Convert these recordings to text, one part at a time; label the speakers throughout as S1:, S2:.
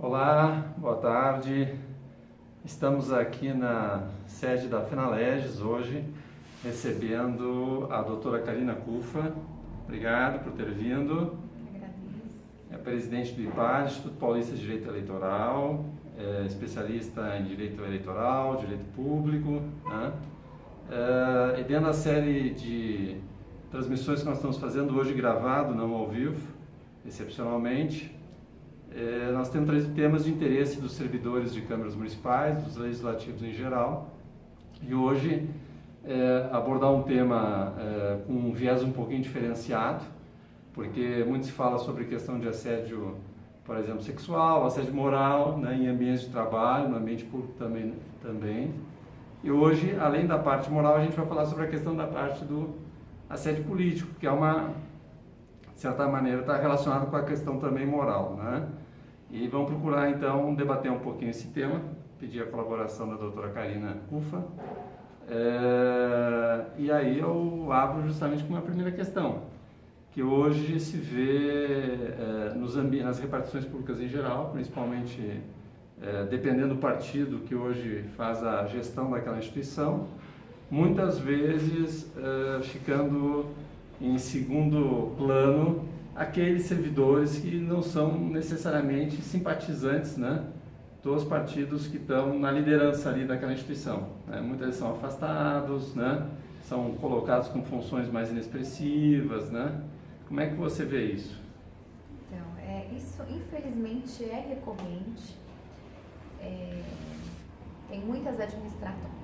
S1: Olá, boa tarde. Estamos aqui na sede da Fenaleges hoje, recebendo a doutora Karina Kufa. Obrigado por ter vindo.
S2: Agradeço.
S1: É presidente do IPAD, Instituto Paulista de Direito Eleitoral, é especialista em Direito Eleitoral, Direito Público, né? E dentro da série de transmissões que nós estamos fazendo hoje gravado, não ao vivo, excepcionalmente, nós temos trazido temas de interesse dos servidores de câmaras municipais, dos legislativos em geral, e hoje abordar um tema com um viés um pouquinho diferenciado, porque muito se fala sobre questão de assédio, por exemplo, sexual, assédio moral, né, em ambientes de trabalho, no ambiente público também. E hoje, além da parte moral, a gente vai falar sobre a questão da parte do assédio político, que é uma, de certa maneira, está relacionado com a questão também moral, né? E vamos procurar, então, debater um pouquinho esse tema, pedir a colaboração da doutora Karina Kufa. E aí eu abro justamente com uma primeira questão, que hoje se vê nas repartições públicas em geral, principalmente dependendo do partido que hoje faz a gestão daquela instituição, muitas vezes ficando em segundo plano aqueles servidores que não são necessariamente simpatizantes, né, dos partidos que estão na liderança ali daquela instituição, né? Muitas vezes são afastados, né, são colocados com funções mais inexpressivas, né? Como é que você vê isso?
S2: Então, isso infelizmente é recorrente. Tem muitas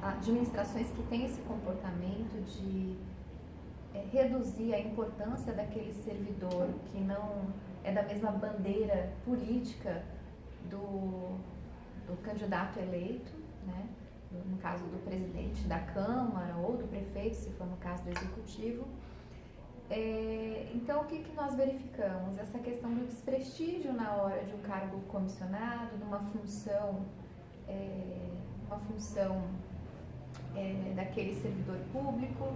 S2: administrações que têm esse comportamento de reduzir a importância daquele servidor que não é da mesma bandeira política do candidato eleito, né? No caso do presidente da Câmara ou do prefeito, se for no caso do Executivo. Então, o que nós verificamos? Essa questão do desprestígio na hora de um cargo comissionado, de uma função daquele servidor público,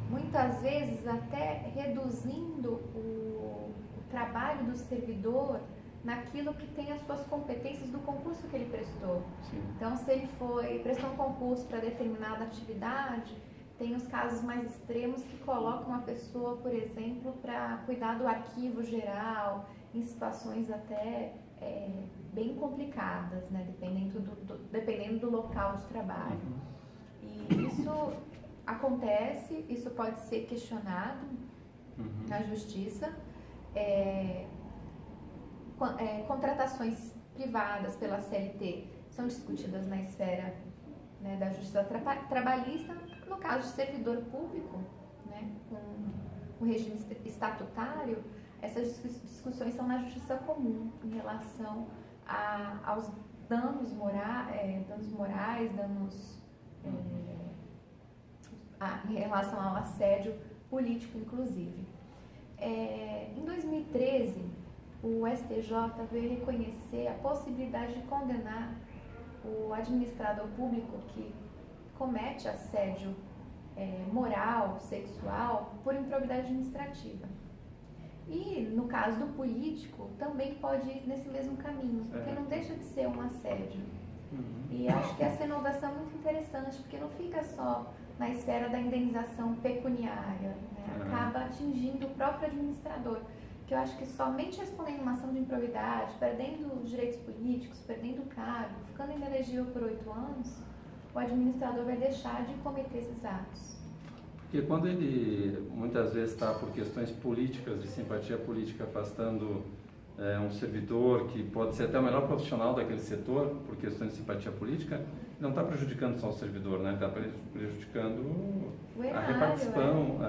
S2: muitas vezes até reduzindo o trabalho do servidor naquilo que tem as suas competências do concurso que ele prestou.
S1: Sim.
S2: Então, se ele prestou um concurso para determinada atividade, tem os casos mais extremos que colocam a pessoa, por exemplo, para cuidar do arquivo geral, em situações até bem complicadas, né? Dependendo do local de trabalho. E isso acontece, isso pode ser questionado na justiça. Contratações privadas pela CLT são discutidas na esfera, né, da justiça trabalhista. No caso de servidor público, né, com o regime estatutário, essas discussões são na justiça comum em relação aos danos morais, em relação ao assédio político, inclusive. Em 2013, o STJ veio reconhecer a possibilidade de condenar o administrador público que comete assédio moral, sexual, por improbidade administrativa. E, no caso do político, também pode ir nesse mesmo caminho, porque não deixa de ser um assédio. E acho que essa inovação é muito interessante, porque não fica só na esfera da indenização pecuniária, né? Acaba atingindo o próprio administrador, que eu acho que somente respondendo uma ação de improbidade, perdendo os direitos políticos, perdendo o cargo, ficando inelegível por 8 anos, o administrador vai deixar de cometer esses atos.
S1: Porque quando ele muitas vezes está por questões políticas, de simpatia política, afastando um servidor que pode ser até o melhor profissional daquele setor, por questões de simpatia política, não está prejudicando só o servidor, né? Está prejudicando a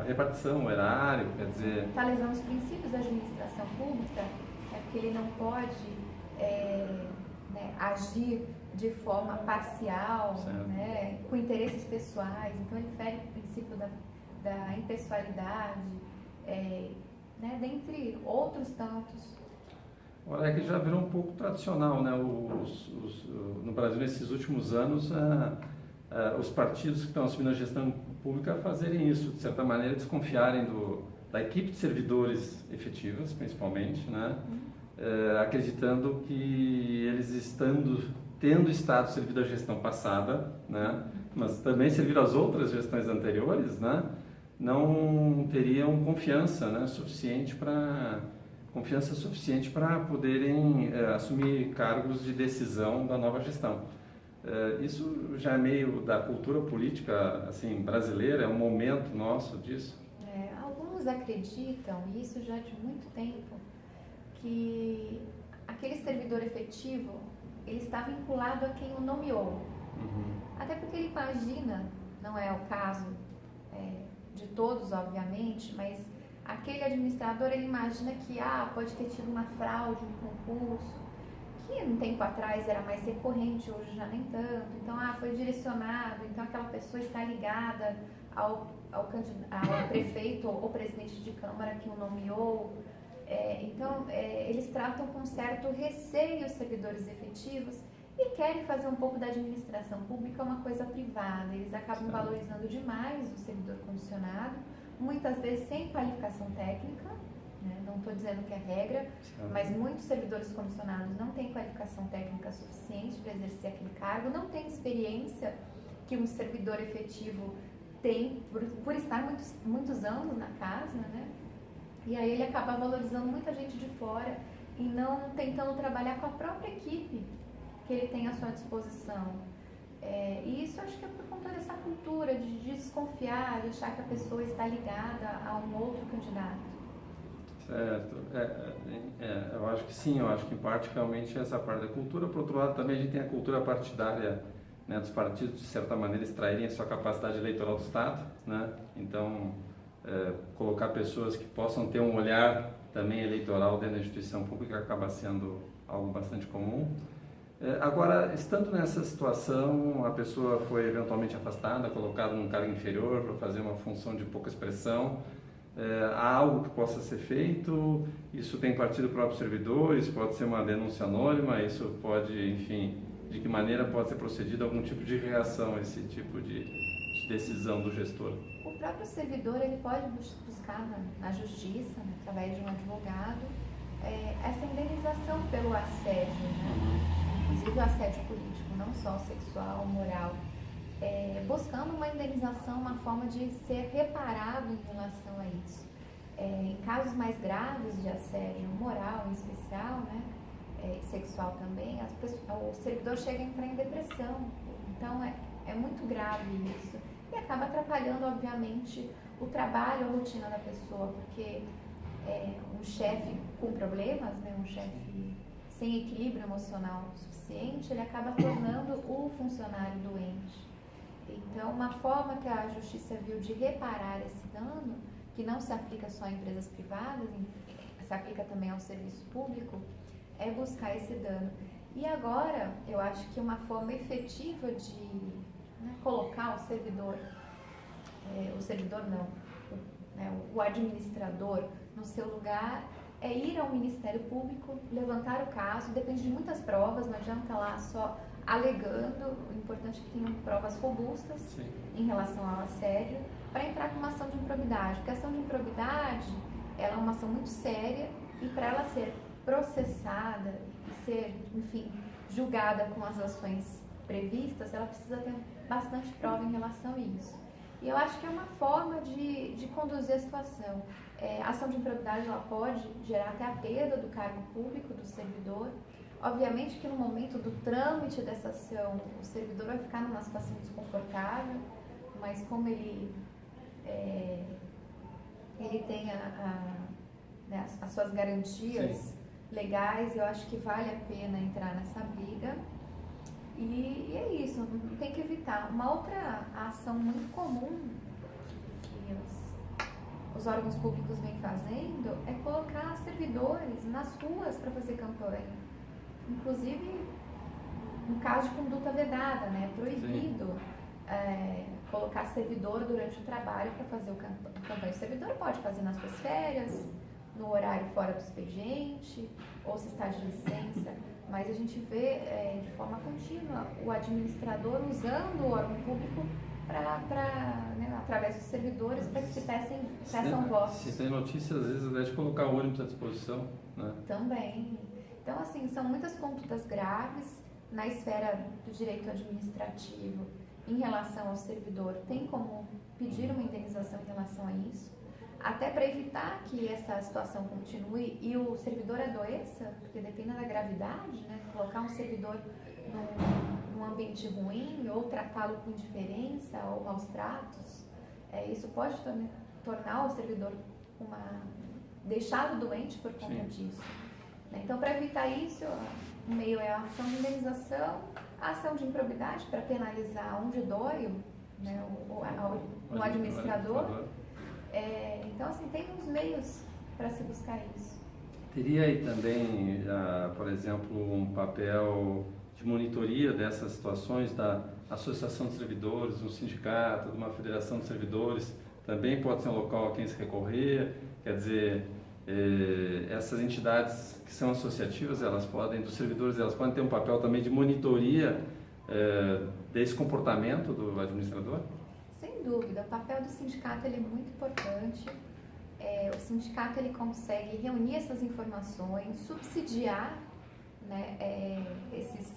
S1: repartição, o erário, quer dizer...
S2: Está lesando os princípios da administração pública, porque ele não pode agir de forma parcial, né, com interesses pessoais. Então, ele fere o princípio da impessoalidade, né, dentre outros tantos.
S1: Olha, é que já virou um pouco tradicional, né? No Brasil, nesses últimos anos, os partidos que estão assumindo a gestão pública fazerem isso, de certa maneira, desconfiarem da equipe de servidores efetivas, principalmente, né? acreditando que eles tendo estado servido à gestão passada, né, mas também servido às outras gestões anteriores, né, não teriam confiança, né, suficiente para poderem assumir cargos de decisão da nova gestão. Isso já é meio da cultura política assim brasileira, é um momento nosso disso.
S2: Alguns acreditam, e isso já de muito tempo, que aquele servidor efetivo ele está vinculado a quem o nomeou. Até porque ele imagina, não é o caso de todos, obviamente, mas aquele administrador ele imagina que pode ter tido uma fraude, um concurso, que um tempo atrás era mais recorrente, hoje já nem tanto. Então, foi direcionado, então aquela pessoa está ligada ao prefeito ou presidente de Câmara que o nomeou. Então, eles tratam com certo receio os servidores efetivos e querem fazer um pouco da administração pública uma coisa privada. Eles acabam valorizando demais o servidor comissionado, muitas vezes sem qualificação técnica, né? Não estou dizendo que é regra, mas muitos servidores comissionados não têm qualificação técnica suficiente para exercer aquele cargo, não têm experiência que um servidor efetivo tem por estar muitos anos na casa, né? E aí ele acaba valorizando muita gente de fora e não tentando trabalhar com a própria equipe que ele tem à sua disposição. E isso acho que é por conta dessa cultura de desconfiar, de achar que a pessoa está ligada a um outro candidato.
S1: Certo. Eu acho que sim, eu acho que em parte realmente essa parte da cultura. Por outro lado, também a gente tem a cultura partidária, né, dos partidos, de certa maneira, extraírem a sua capacidade eleitoral do Estado, né? Então, colocar pessoas que possam ter um olhar também eleitoral dentro da instituição pública acaba sendo algo bastante comum. Agora, estando nessa situação, a pessoa foi eventualmente afastada, colocada num cargo inferior para fazer uma função de pouca expressão. Há algo que possa ser feito? Isso tem partido do próprio servidor? Isso pode ser uma denúncia anônima? Isso pode, enfim, de que maneira pode ser procedido algum tipo de reação a esse tipo de decisão do gestor?
S2: O próprio servidor ele pode buscar na justiça, né, através de um advogado, essa indenização pelo assédio, né? Inclusive o assédio político, não só sexual, moral, buscando uma indenização, uma forma de ser reparado em relação a isso. Em casos mais graves de assédio moral, em especial, né, sexual também, o servidor chega a entrar em depressão. Então é muito grave isso e acaba atrapalhando, obviamente, o trabalho, a rotina da pessoa, porque um chefe com problemas, né, um chefe sem equilíbrio emocional suficiente, ele acaba tornando o funcionário doente. Então, uma forma que a Justiça viu de reparar esse dano, que não se aplica só a empresas privadas, se aplica também ao serviço público, é buscar esse dano. E agora, eu acho que uma forma efetiva de colocar o administrador no seu lugar é ir ao Ministério Público, levantar o caso, depende de muitas provas, não adianta lá só alegando, o importante é que tenham provas robustas.
S1: Sim.
S2: Em relação ao assédio, para entrar com uma ação de improbidade, porque a ação de improbidade ela é uma ação muito séria e para ela ser processada e ser, enfim, julgada com as ações previstas, ela precisa ter bastante prova em relação a isso. E eu acho que é uma forma de conduzir a situação. A ação de improbidade ela pode gerar até a perda do cargo público do servidor. Obviamente que no momento do trâmite dessa ação, o servidor vai ficar numa situação desconfortável, mas como ele tem as suas garantias
S1: Sim.
S2: legais, eu acho que vale a pena entrar nessa briga. E é isso, tem que evitar. Uma outra ação muito comum que os órgãos públicos vêm fazendo é colocar servidores nas ruas para fazer campanha. Inclusive, no caso de conduta vedada, né? É proibido colocar servidor durante o trabalho para fazer a campanha. O servidor pode fazer nas suas férias, no horário fora do expediente, ou se está de licença. Mas a gente vê de forma contínua o administrador usando o órgão público através dos servidores para que se peçam votos.
S1: Se tem notícia, às vezes, de colocar o ônibus à disposição, né?
S2: Também. Então, assim, são muitas condutas graves na esfera do direito administrativo em relação ao servidor. Tem como pedir uma indenização em relação a isso, até para evitar que essa situação continue e o servidor adoeça, porque depende da gravidade, né? Colocar um servidor num ambiente ruim ou tratá-lo com indiferença ou maus tratos, isso pode tornar o servidor deixá-lo doente por conta disso. Né? Então, para evitar isso, o meio é a ação de indenização, a ação de improbidade para penalizar onde dói, né, o administrador. Então, assim, tem uns meios para se buscar isso.
S1: Teria aí também, por exemplo, um papel de monitoria dessas situações da associação de servidores, um sindicato, de uma federação de servidores, também pode ser um local a quem se recorrer, quer dizer, essas entidades que são associativas, dos servidores, elas podem ter um papel também de monitoria desse comportamento do administrador?
S2: Sem dúvida, o papel do sindicato ele é muito importante. O sindicato ele consegue reunir essas informações, subsidiar, né, esses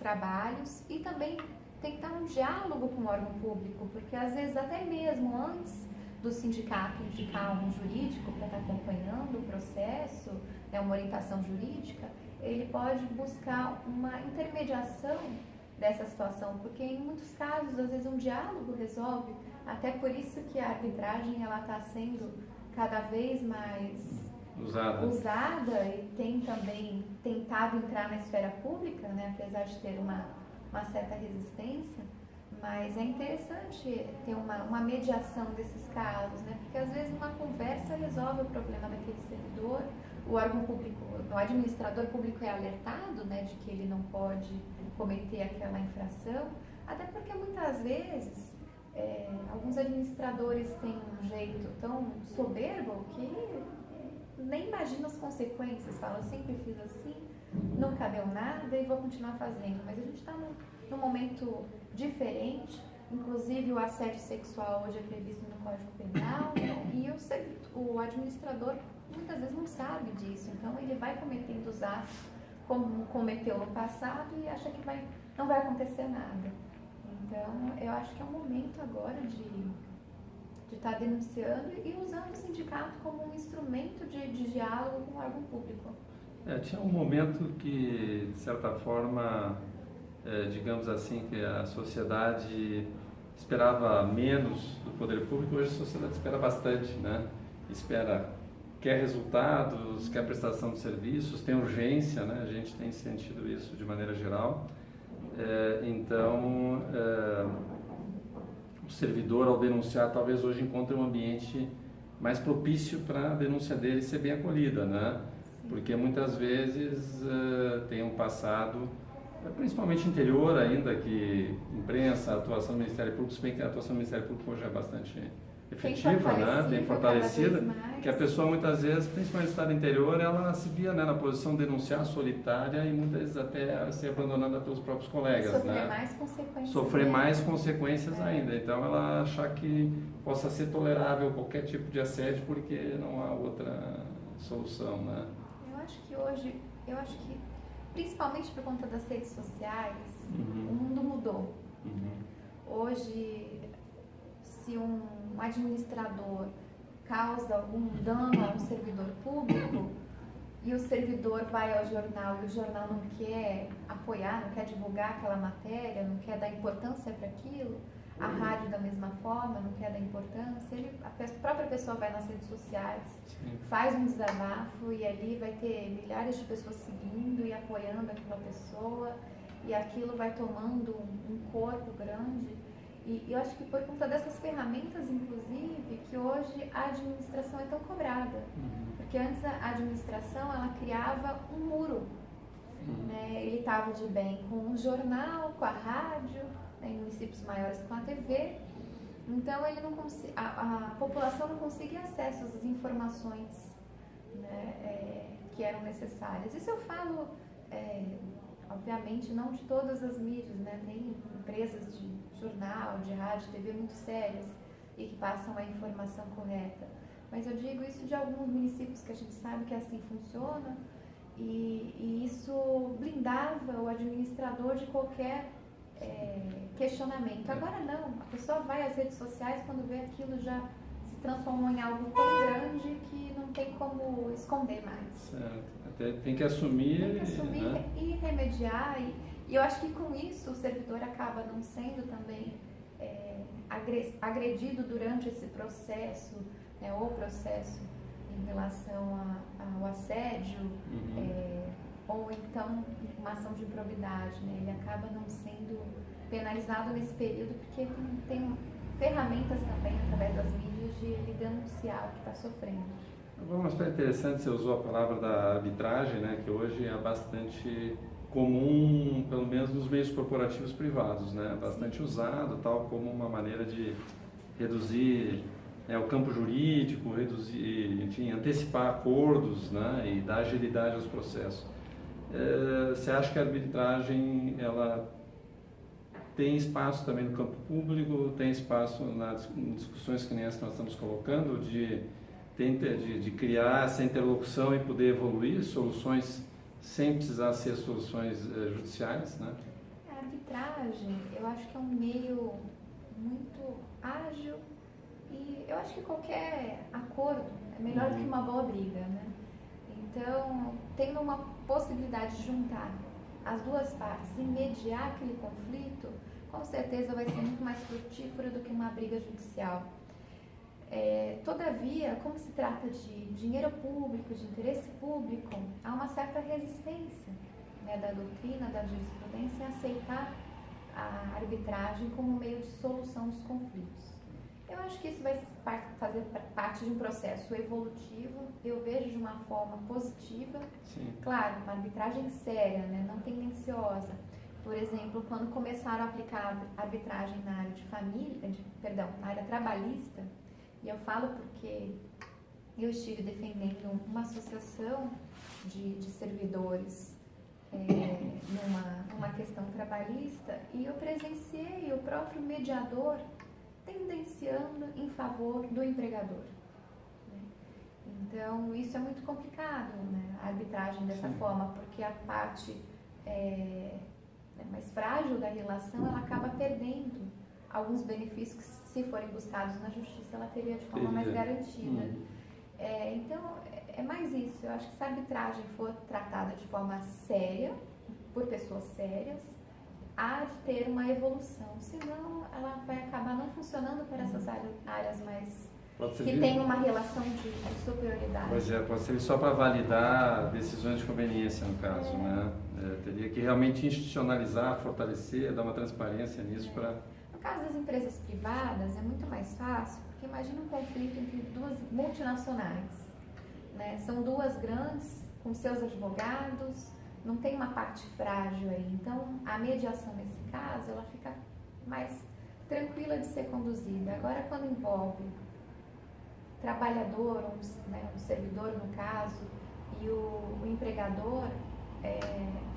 S2: trabalhos e também tentar um diálogo com o órgão público, porque às vezes até mesmo antes do sindicato indicar um jurídico para estar acompanhando o processo, né, uma orientação jurídica, ele pode buscar uma intermediação dessa situação, porque em muitos casos, às vezes um diálogo resolve, até por isso que a arbitragem ela está sendo cada vez mais usada e tem também tentado entrar na esfera pública, né, apesar de ter uma certa resistência, mas é interessante ter uma mediação desses casos, né, porque às vezes uma conversa resolve o problema daquele servidor, o órgão público, o administrador público é alertado, né, de que ele não pode cometer aquela infração, até porque muitas vezes alguns administradores têm um jeito tão soberbo que nem imagina as consequências, falam, eu sempre fiz assim, nunca deu nada e vou continuar fazendo, mas a gente está num momento diferente, inclusive o assédio sexual hoje é previsto no Código Penal e o administrador muitas vezes não sabe disso, então ele vai cometendo os atos como cometeu no passado e acha que não vai acontecer nada. Então, eu acho que é um momento agora de estar denunciando e usando o sindicato como um instrumento de diálogo com o órgão público.
S1: Tinha um momento que, de certa forma, digamos assim, que a sociedade esperava menos do poder público, hoje a sociedade espera bastante, né? Quer resultados, quer prestação de serviços, tem urgência, né? A gente tem sentido isso de maneira geral. Então, o servidor, ao denunciar, talvez hoje encontre um ambiente mais propício para a denúncia dele ser bem acolhida, né? Porque muitas vezes tem um passado, principalmente interior ainda, que imprensa, a atuação do Ministério Público, se bem que a atuação do Ministério Público hoje é bastante efetiva, né? Bem fortalecida, que a pessoa muitas vezes, principalmente no estado interior, ela se via, né, na posição de denunciar solitária e muitas vezes até ser abandonada pelos próprios colegas,
S2: sofrer
S1: né?
S2: mais consequências.
S1: Sofrer mais consequências ainda. Então ela achar que possa ser tolerável qualquer tipo de assédio porque não há outra solução, né?
S2: Eu acho que principalmente por conta das redes sociais, o mundo mudou. Hoje, se um administrador causa algum dano a um servidor público e o servidor vai ao jornal e o jornal não quer apoiar, não quer divulgar aquela matéria, não quer dar importância para aquilo, a rádio da mesma forma não quer dar importância, a própria pessoa vai nas redes sociais, faz um desabafo e ali vai ter milhares de pessoas seguindo e apoiando aquela pessoa e aquilo vai tomando um corpo grande. E eu acho que por conta dessas ferramentas, inclusive, que hoje a administração é tão cobrada. Porque antes a administração, ela criava um muro. Né? Ele estava de bem com o jornal, com a rádio, né? Em municípios maiores com a TV. Então, a população não conseguia acesso às informações, né, que eram necessárias. Isso eu falo, obviamente, não de todas as mídias, né? Tem empresas de jornal, de rádio, TV muito sérias e que passam a informação correta. Mas eu digo isso de alguns municípios que a gente sabe que assim funciona e isso blindava o administrador de qualquer questionamento. Agora não, a pessoa vai às redes sociais quando vê aquilo já se transformou em algo tão grande que não tem como esconder mais.
S1: Certo. Até tem que assumir, né?
S2: E remediar. E eu acho que com isso o servidor acaba não sendo também agredido durante esse processo, né, ou processo em relação ao assédio, ou então uma ação de improbidade, né? Ele acaba não sendo penalizado nesse período porque tem ferramentas também através das mídias de ele denunciar o que está sofrendo.
S1: Um aspecto interessante, você usou a palavra da arbitragem, né, que hoje é bastante comum, pelo menos nos meios corporativos privados, né, bastante usado, tal como uma maneira de reduzir o campo jurídico, reduzir, enfim, antecipar acordos, né, e dar agilidade aos processos. Você acha que a arbitragem ela tem espaço também no campo público, tem espaço nas discussões que nem essa que nós estamos colocando, de criar essa interlocução e poder evoluir soluções sem precisar ser soluções judiciais, né?
S2: A arbitragem, eu acho que é um meio muito ágil e eu acho que qualquer acordo é melhor do que uma boa briga, né? Então, tendo uma possibilidade de juntar as duas partes e mediar aquele conflito, com certeza vai ser muito mais frutífero do que uma briga judicial. Todavia, como se trata de dinheiro público, de interesse público, há uma certa resistência, né, da doutrina, da jurisprudência em aceitar a arbitragem como meio de solução dos conflitos. Eu acho que isso vai fazer parte de um processo evolutivo, eu vejo de uma forma positiva.
S1: Sim.
S2: Claro, uma arbitragem séria, né, não tendenciosa. Por exemplo, quando começaram a aplicar arbitragem na área na área trabalhista, e eu falo porque eu estive defendendo uma associação de servidores numa questão trabalhista e eu presenciei o próprio mediador tendenciando em favor do empregador. Né? Então, isso é muito complicado, né? A arbitragem dessa forma, porque a parte mais frágil da relação, ela acaba perdendo alguns benefícios que, se forem buscados na justiça, ela teria de forma mais garantida. Então, é mais isso. Eu acho que se a arbitragem for tratada de forma séria, por pessoas sérias, há de ter uma evolução. Senão, ela vai acabar não funcionando para essas áreas mais que têm uma relação de superioridade.
S1: Pois é, pode ser só para validar decisões de conveniência, no caso, né? Teria que realmente institucionalizar, fortalecer, dar uma transparência nisso para...
S2: No caso das empresas privadas, é muito mais fácil, porque imagina um conflito entre duas multinacionais, né? São duas grandes, com seus advogados, não tem uma parte frágil aí. Então, a mediação nesse caso, ela fica mais tranquila de ser conduzida. Agora, quando envolve trabalhador, um servidor no caso, e o empregador,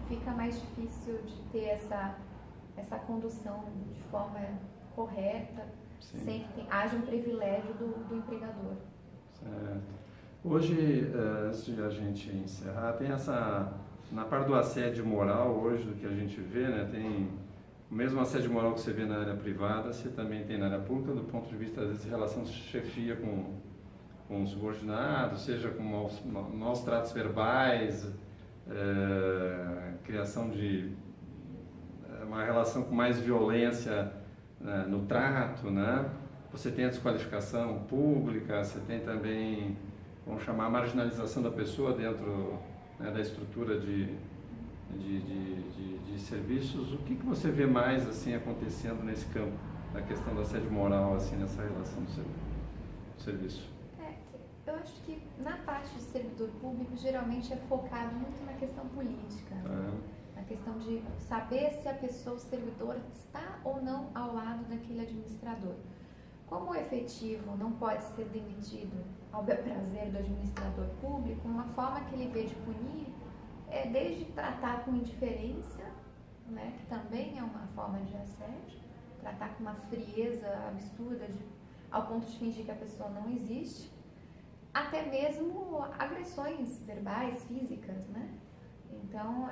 S2: fica mais difícil de ter essa condução de forma correta, sem que haja um privilégio do empregador.
S1: Certo. Hoje, antes de a gente encerrar, tem na parte do assédio moral, hoje, do que a gente vê, né, tem o mesmo assédio moral que você vê na área privada, você também tem na área pública, do ponto de vista, às vezes, de relação de chefia com subordinados, seja com maus tratos verbais, criação de uma relação com mais violência no trato, né? Você tem a desqualificação pública, você tem também, vamos chamar, a marginalização da pessoa dentro, né, da estrutura de serviços. O que você vê mais assim acontecendo nesse campo, na questão do assédio moral, assim, nessa relação do serviço?
S2: Eu acho que na parte de servidor público geralmente é focado muito na questão política, na questão de saber se a pessoa, o servidor, está ou não ao lado daquele administrador. Como o efetivo não pode ser demitido ao bel prazer do administrador público, uma forma que ele vê de punir é desde tratar com indiferença, né, que também é uma forma de assédio, tratar com uma frieza absurda ao ponto de fingir que a pessoa não existe, até mesmo agressões verbais, físicas, né? Então,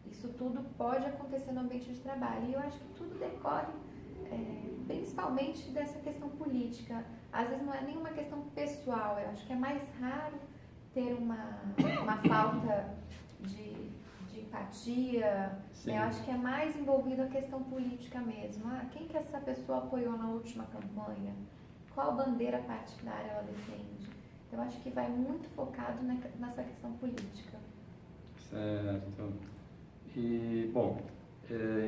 S2: isso tudo pode acontecer no ambiente de trabalho. E eu acho que tudo decorre principalmente dessa questão política. Às vezes não é nenhuma questão pessoal, eu acho que é mais raro ter uma falta de empatia. Eu acho que é mais envolvido a questão política mesmo. Quem que essa pessoa apoiou na última campanha? Qual bandeira partidária ela defende? Eu acho que vai muito focado nessa questão política.
S1: Certo. E, bom,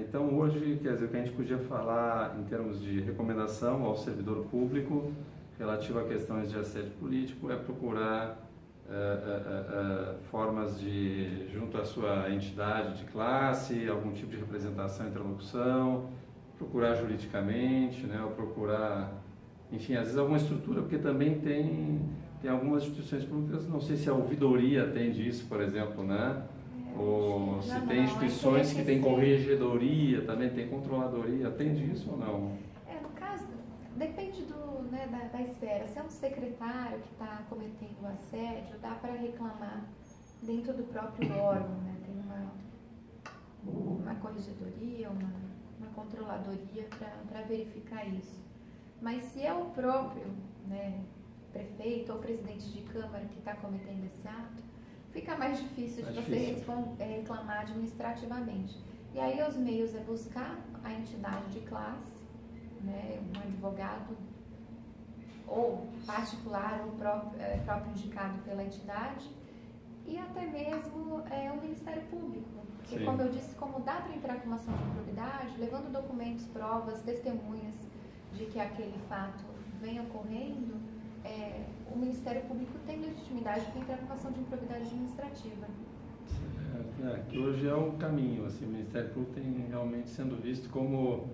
S1: então hoje, quer dizer, o que a gente podia falar em termos de recomendação ao servidor público relativo a questões de assédio político é procurar formas de, junto à sua entidade de classe, algum tipo de representação, interlocução, procurar juridicamente, né, ou procurar, enfim, às vezes alguma estrutura, porque também tem algumas instituições públicas, não sei se a ouvidoria atende isso, por exemplo, né? Ou se tem instituições que têm corregedoria, também tem controladoria, atende isso ou não?
S2: No caso, depende da esfera. Se é um secretário que está cometendo assédio, dá para reclamar dentro do próprio órgão, né? Tem uma corregedoria, uma controladoria para verificar isso. Mas se é o próprio, né, prefeito ou presidente de câmara que está cometendo esse ato, fica mais difícil de você reclamar administrativamente. E aí os meios é buscar a entidade de classe, né, um advogado ou particular ou próprio indicado pela entidade, e até mesmo o Ministério Público. Porque, como eu disse, como dá para entrar com uma ação de improbidade, levando documentos, provas, testemunhas de que aquele fato vem ocorrendo, o Ministério Público tem legitimidade para entrar com uma ação de improbidade administrativa.
S1: Que hoje é o caminho, assim, o Ministério Público tem realmente sendo visto como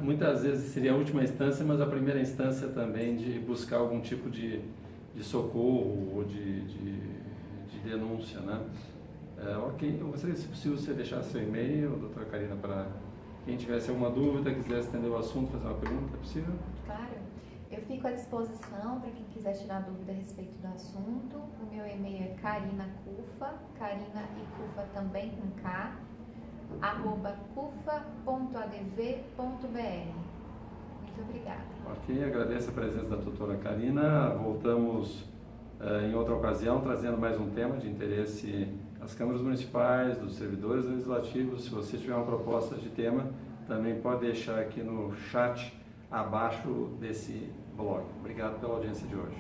S1: muitas vezes seria a última instância, mas a primeira instância também de buscar algum tipo de socorro ou de denúncia, né? Ok, eu gostaria, se possível, você deixar seu e-mail, doutora Karina, para quem tivesse alguma dúvida, quisesse estender o assunto, fazer uma pergunta, é possível?
S2: Claro, eu fico à disposição para quem quiser tirar dúvida a respeito do assunto. O meu e-mail é carinacufa, Carina e Cufa também com K, @cufa.adv.br. Muito obrigada.
S1: Ok, agradeço a presença da doutora Karina. Voltamos em outra ocasião, trazendo mais um tema de interesse às câmaras municipais, dos servidores legislativos. Se você tiver uma proposta de tema, também pode deixar aqui no chat abaixo desse blog. Obrigado pela audiência de hoje.